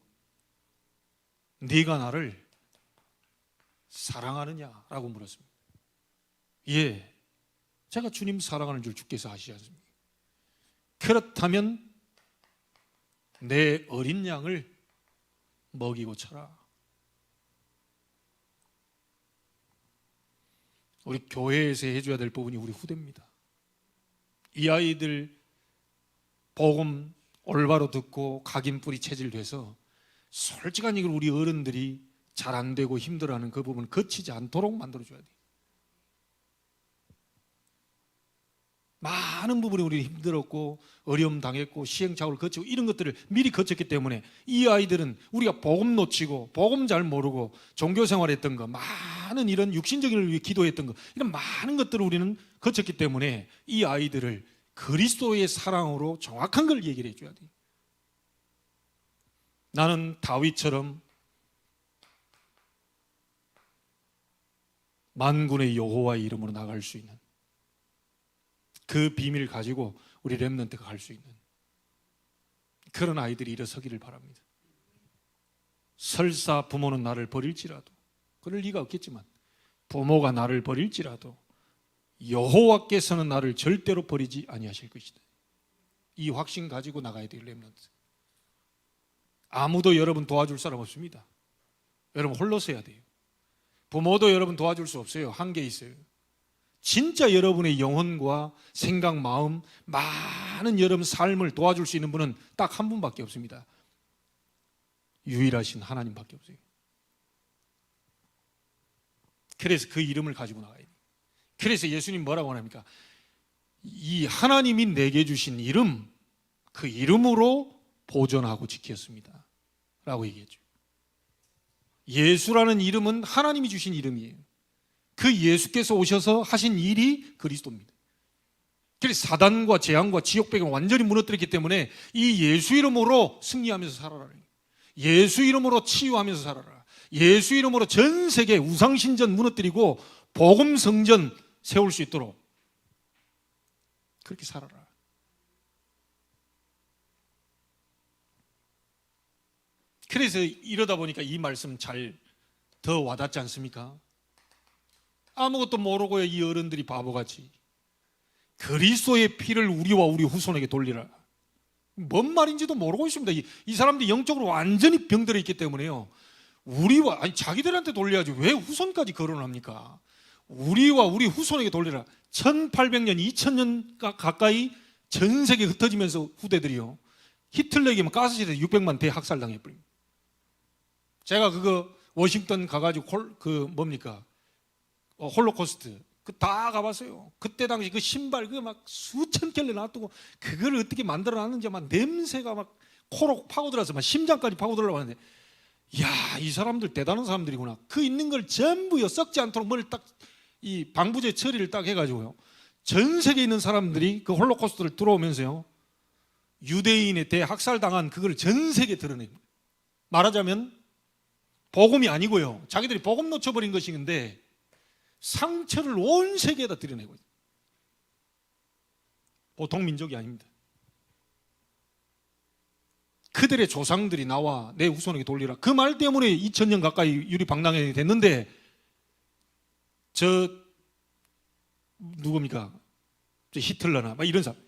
네가 나를 사랑하느냐라고 물었습니다. 예, 제가 주님 사랑하는 줄 주께서 아시지 않습니까? 그렇다면 내 어린 양을 먹이고 쳐라. 우리 교회에서 해줘야 될 부분이 우리 후대입니다. 이 아이들 복음 올바로 듣고 각인 뿌리 체질돼서 솔직한 얘기를 우리 어른들이 잘 안 되고 힘들어하는 그 부분을 거치지 않도록 만들어줘야 돼요. 많은 부분이 우리 힘들었고 어려움 당했고 시행착오를 거치고 이런 것들을 미리 거쳤기 때문에 이 아이들은 우리가 복음 놓치고 복음 잘 모르고 종교생활 했던 거 많은 이런 육신적인 걸 위해 기도했던 거 이런 많은 것들을 우리는 거쳤기 때문에 이 아이들을 그리스도의 사랑으로 정확한 걸 얘기를 해줘야 돼요. 나는 다윗처럼 만군의 여호와의 이름으로 나갈 수 있는 그 비밀을 가지고 우리 렘넌트가 갈 수 있는 그런 아이들이 일어서기를 바랍니다. 설사 부모는 나를 버릴지라도 그럴 리가 없겠지만 부모가 나를 버릴지라도 여호와께서는 나를 절대로 버리지 아니하실 것이다. 이 확신 가지고 나가야 돼요. 렘넌트. 아무도 여러분 도와줄 사람 없습니다. 여러분 홀로 서야 돼요. 부모도 여러분 도와줄 수 없어요. 한계 있어요. 진짜 여러분의 영혼과 생각, 마음, 많은 여러분 삶을 도와줄 수 있는 분은 딱 한 분밖에 없습니다. 유일하신 하나님밖에 없어요. 그래서 그 이름을 가지고 나가야 돼요. 그래서 예수님 뭐라고 합니까? 이 하나님이 내게 주신 이름, 그 이름으로 보존하고 지켰습니다 라고 얘기했죠. 예수라는 이름은 하나님이 주신 이름이에요. 그 예수께서 오셔서 하신 일이 그리스도입니다. 그래서 사단과 재앙과 지옥 배경을 완전히 무너뜨렸기 때문에 이 예수 이름으로 승리하면서 살아라. 예수 이름으로 치유하면서 살아라. 예수 이름으로 전 세계 우상신전 무너뜨리고 복음 성전 세울 수 있도록 그렇게 살아라. 그래서 이러다 보니까 이 말씀 잘 더 와닿지 않습니까? 아무것도 모르고 이 어른들이 바보같이 그리스도의 피를 우리와 우리 후손에게 돌리라. 뭔 말인지도 모르고 있습니다. 이 사람들이 영적으로 완전히 병들어 있기 때문에요. 우리와, 아니 자기들한테 돌려야지 왜 후손까지 거론합니까? 우리와 우리 후손에게 돌리라. 1800년, 2000년 가까이 전 세계 흩어지면서 후대들이요. 히틀러에게만 가스실에서 600만 대학살당해버립니다. 제가 그거 워싱턴 가가지고 홀로코스트 그 다 가봤어요. 그때 당시 그 신발 그 막 수천 켤레 놔두고 그걸 어떻게 만들어놨는지 막 냄새가 막 코로 파고들어서 막 심장까지 파고들려고 하는데, 야, 이 사람들 대단한 사람들이구나. 그 있는 걸 전부요 썩지 않도록 뭘 딱 이 방부제 처리를 딱 해가지고요. 전 세계에 있는 사람들이 그 홀로코스트를 들어오면서요 유대인의 대학살당한 그걸 전 세계에 드러냅니다. 말하자면 복음이 아니고요. 자기들이 복음 놓쳐버린 것인데 상처를 온 세계에다 드러내고 있어요. 보통 민족이 아닙니다. 그들의 조상들이 나와 내 후손에게 돌리라. 그 말 때문에 2000년 가까이 유리방랑이 됐는데 누굽니까? 히틀러나 막 이런 사람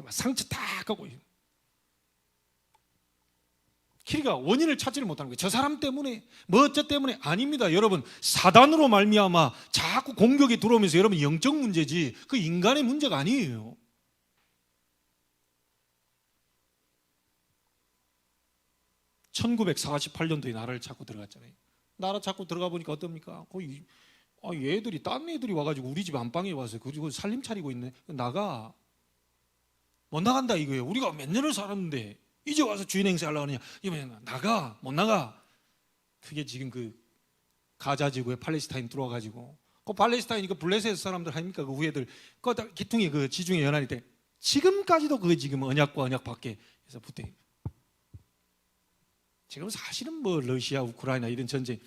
상처 다 갖고 있어요. 그러니까 원인을 찾지를 못하는 거예요. 저 사람 때문에 저 때문에 아닙니다. 여러분, 사단으로 말미암아 자꾸 공격이 들어오면서 여러분 영적 문제지 그 인간의 문제가 아니에요. (1948년도에) 나라를 찾고 들어갔잖아요. 나라 찾고 들어가 보니까 어떻습니까? 거의 얘들이 딴 애들이 와가지고 우리 집 안방에 와서 그리고 살림 차리고 있네. 나가. 못 나간다 이거예요. 우리가 몇 년을 살았는데 이제 와서 주인 행세하려고 하느냐. 이러면 나가. 못 나가. 그게 지금 그 가자 지구에 팔레스타인 들어와가지고 그 팔레스타인이 그 블레셋 사람들 아닙니까? 그 후예들 그 기퉁이 그 지중해 연안일 때 지금까지도 그게 지금 언약과 언약 밖에 해서 붙어. 지금 사실은 뭐 러시아, 우크라이나 이런 전쟁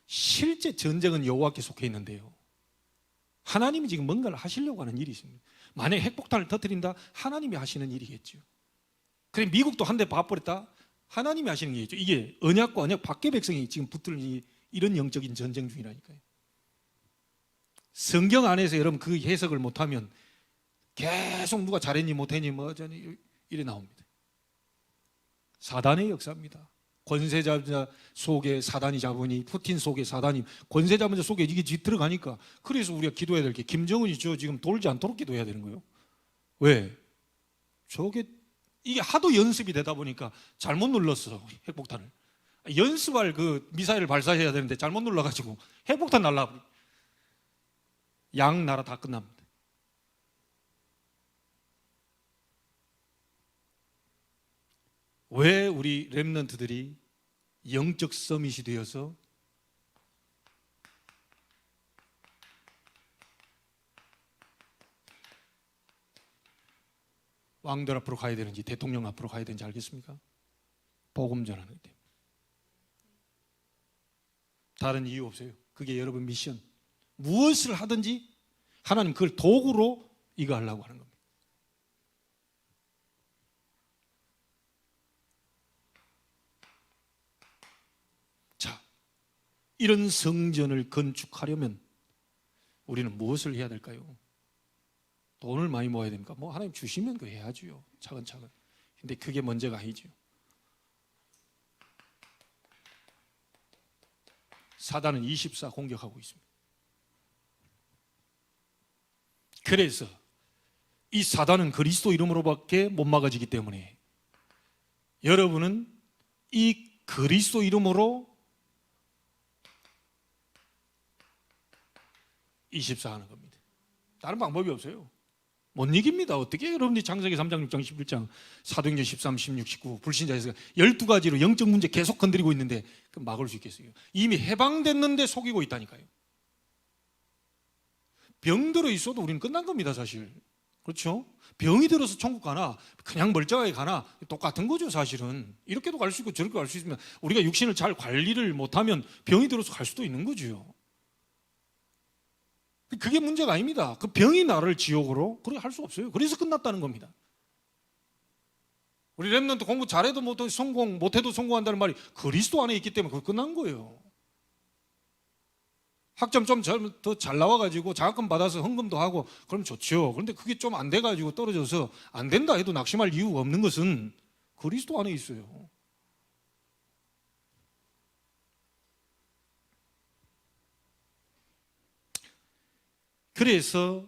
실제 전쟁은 여호와께 속해 있는데요. 하나님이 지금 뭔가를 하시려고 하는 일이 있습니다. 만약에 핵폭탄을 터뜨린다? 하나님이 하시는 일이겠죠. 그래 미국도 한 대 봐버렸다? 하나님이 하시는 일이죠. 이게 언약과 언약 밖의 백성이 지금 붙들 이런 영적인 전쟁 중이라니까요. 성경 안에서 여러분 그 해석을 못하면 계속 누가 잘했니 못했니 뭐저니 이래 나옵니다. 사단의 역사입니다. 권세자자 속에 사단이 잡으니 푸틴 속에 사단이 권세자자 속에 이게 들어가니까 그래서 우리가 기도해야 될 게 김정은이 지금 돌지 않도록 기도해야 되는 거예요. 왜? 이게 하도 연습이 되다 보니까 잘못 눌렀어. 핵폭탄을 연습할 그 미사일을 발사해야 되는데 잘못 눌러가지고 핵폭탄 날라버려. 양 나라 다 끝납니다. 왜 우리 렘넌트들이 영적 서밋이 되어서 왕들 앞으로 가야 되는지 대통령 앞으로 가야 되는지 알겠습니까? 복음 전하는 때. 다른 이유 없어요. 그게 여러분 미션. 무엇을 하든지 하나님 그걸 도구로 이거 하려고 하는 겁니다. 자, 이런 성전을 건축하려면 우리는 무엇을 해야 될까요? 돈을 많이 모아야 됩니까? 뭐 하나님 주시면 그 해야죠. 차근차근. 근데 그게 문제가 아니죠. 사단은 24 공격하고 있습니다. 그래서 이 사단은 그리스도 이름으로밖에 못 막아지기 때문에 여러분은 이 그리스도 이름으로 24 하는 겁니다. 다른 방법이 없어요. 못 이깁니다. 어떻게 여러분들이 창세기 3장, 6장, 11장, 사도행전 13, 16, 19 불신자에서 12가지로 영적 문제 계속 건드리고 있는데 그럼 막을 수 있겠어요? 이미 해방됐는데 속이고 있다니까요. 병들어 있어도 우리는 끝난 겁니다. 사실 그렇죠? 병이 들어서 천국 가나 그냥 멀쩡하게 가나 똑같은 거죠. 사실은 이렇게도 갈 수 있고 저렇게 갈 수 있으면 우리가 육신을 잘 관리를 못하면 병이 들어서 갈 수도 있는 거죠. 그게 문제가 아닙니다. 그 병이 나를 지옥으로 그렇게 할 수 없어요. 그래서 끝났다는 겁니다. 우리 렘넌트 공부 잘해도 못해도 성공, 못해도 성공한다는 말이 그리스도 안에 있기 때문에 그거 끝난 거예요. 학점 좀 더 잘 나와가지고 장학금 받아서 헌금도 하고 그럼 좋죠. 그런데 그게 좀 안 돼가지고 떨어져서 안 된다 해도 낙심할 이유가 없는 것은 그리스도 안에 있어요. 그래서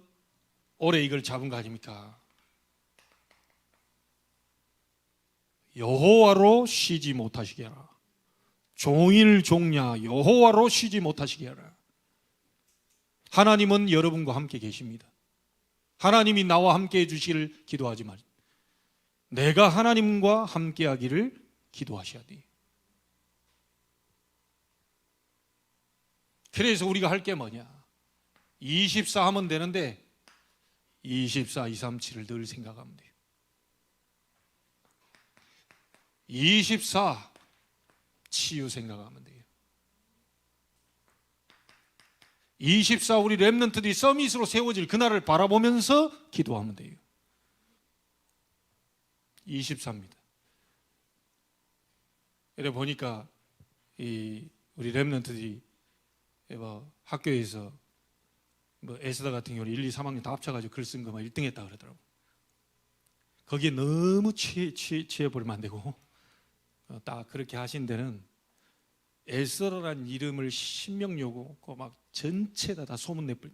올해 이걸 잡은 거 아닙니까? 여호와로 쉬지 못하시게 하라. 종일 종야 여호와로 쉬지 못하시게 하라. 하나님은 여러분과 함께 계십니다. 하나님이 나와 함께 해주시기를 기도하지 말고 내가 하나님과 함께 하기를 기도하셔야 돼요. 그래서 우리가 할 게 뭐냐? 24 하면 되는데 24, 237을 늘 생각하면 돼요. 24 치유 생각하면 돼요. 24 우리 렘넌트들이 서밋으로 세워질 그날을 바라보면서 기도하면 돼요. 24입니다. 이래 보니까 우리 렘넌트들이 학교에서 에스더 같은 경우는 1, 2, 3학년 다 합쳐가지고 글 쓴 거만 1등 했다 그러더라고. 거기에 너무 취해버리면 안 되고 딱 그렇게 하신 데는 에스더라는 이름을 신명요구 막 전체다 다 소문 내버려.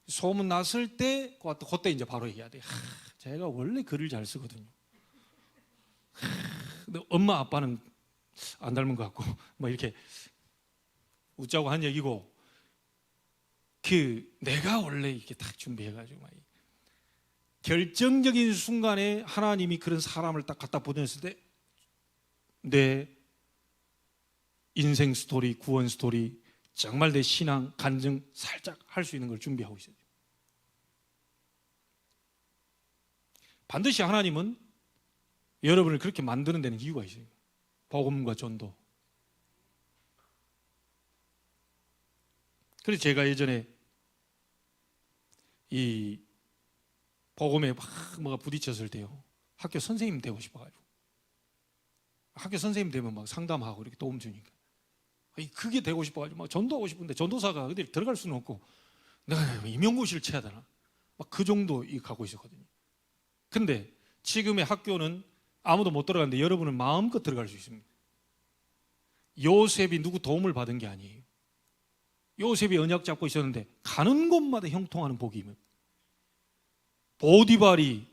소문 났을 때 그때 이제 바로 얘기해야 돼. 제가 원래 글을 잘 쓰거든요. 근데 엄마 아빠는 안 닮은 것 같고 뭐 이렇게 웃자고 한 얘기고 내가 원래 이렇게 딱 준비해가지고 막 결정적인 순간에 하나님이 그런 사람을 딱 갖다 보냈을 때 내 인생 스토리, 구원 스토리, 정말 내 신앙, 간증 살짝 할 수 있는 걸 준비하고 있어요. 반드시 하나님은 여러분을 그렇게 만드는 데는 이유가 있어요. 복음과 전도. 그래서 제가 예전에 이 복음에 막 뭐가 부딪혔을 때요, 학교 선생님 되고 싶어가지고 학교 선생님 되면 막 상담하고 이렇게 도움 주니까 그게 되고 싶어가지고 막 전도하고 싶은데 전도사가 어디 들어갈 수는 없고 내가 임용고시를 쳐야 되나 막 그 정도 가고 있었거든요. 근데 지금의 학교는 아무도 못 들어가는데 여러분은 마음껏 들어갈 수 있습니다. 요셉이 누구 도움을 받은 게 아니에요. 요셉이 언약 잡고 있었는데 가는 곳마다 형통하는 복이 임합니다. 보디발이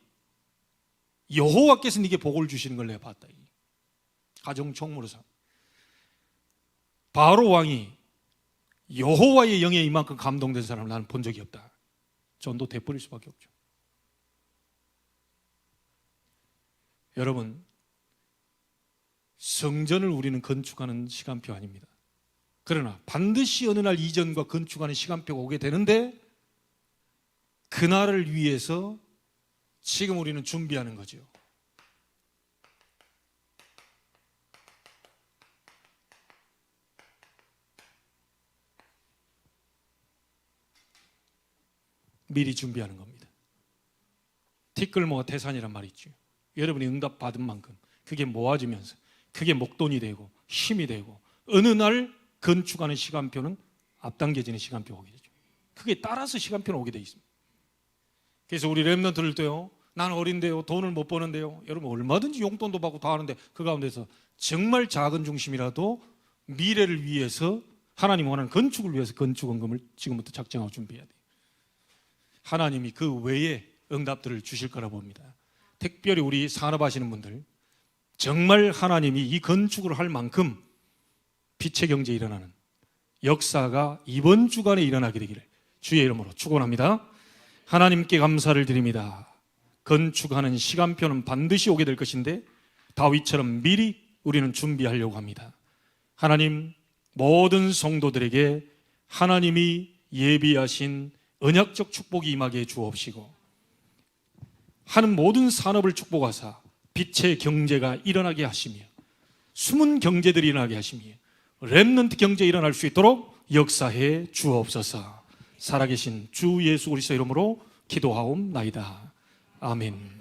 여호와께서 네게 복을 주시는 걸 내가 봤다. 가정 총무로서 바로 왕이 여호와의 영에 이만큼 감동된 사람을 나는 본 적이 없다. 전도 돼버릴 수밖에 없죠. 여러분, 성전을 우리는 건축하는 시간표 아닙니다. 그러나 반드시 어느 날 이전과 건축하는 시간표가 오게 되는데 그날을 위해서 지금 우리는 준비하는 거죠. 미리 준비하는 겁니다. 티끌모아 태산이란 말이 있죠. 여러분이 응답받은 만큼 그게 모아지면서 그게 목돈이 되고 힘이 되고 어느 날 건축하는 시간표는 앞당겨지는 시간표가 오게 되죠. 그게 따라서 시간표는 오게 돼 있습니다. 그래서 우리 렘넌트들 때요, 나는 어린데요, 돈을 못 버는데요, 여러분 얼마든지 용돈도 받고 다 하는데 그 가운데서 정말 작은 중심이라도 미래를 위해서 하나님 원하는 건축을 위해서 건축원금을 지금부터 작정하고 준비해야 돼요. 하나님이 그 외에 응답들을 주실 거라 봅니다. 특별히 우리 산업하시는 분들 정말 하나님이 이 건축을 할 만큼 빛의 경제에 일어나는 역사가 이번 주간에 일어나게 되기를 주의 이름으로 축원합니다. 하나님께 감사를 드립니다. 건축하는 시간표는 반드시 오게 될 것인데 다윗처럼 미리 우리는 준비하려고 합니다. 하나님, 모든 성도들에게 하나님이 예비하신 언약적 축복이 임하게 주옵시고 하는 모든 산업을 축복하사 빛의 경제가 일어나게 하시며 숨은 경제들이 일어나게 하시며 렘넌트 경제 일어날 수 있도록 역사해 주옵소서. 살아계신 주 예수 그리스도 이름으로 기도하옵나이다. 아멘.